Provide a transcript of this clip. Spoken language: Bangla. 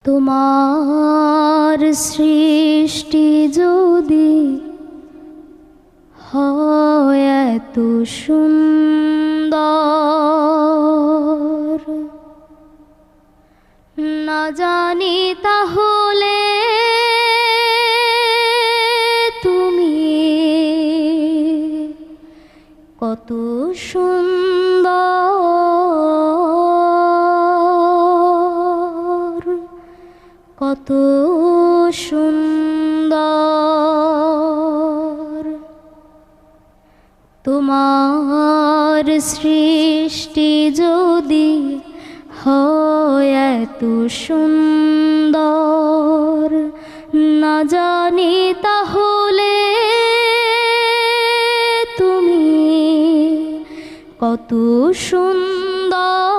তোমার সৃষ্টি যদি হয় এত সুন্দর, না জানি তাহলে তুমি কত সুন্দর, কত সুন্দর। তোমার সৃষ্টি যদি হয় এত সুন্দর, না জানি তাহলে তুমি কত সুন্দর।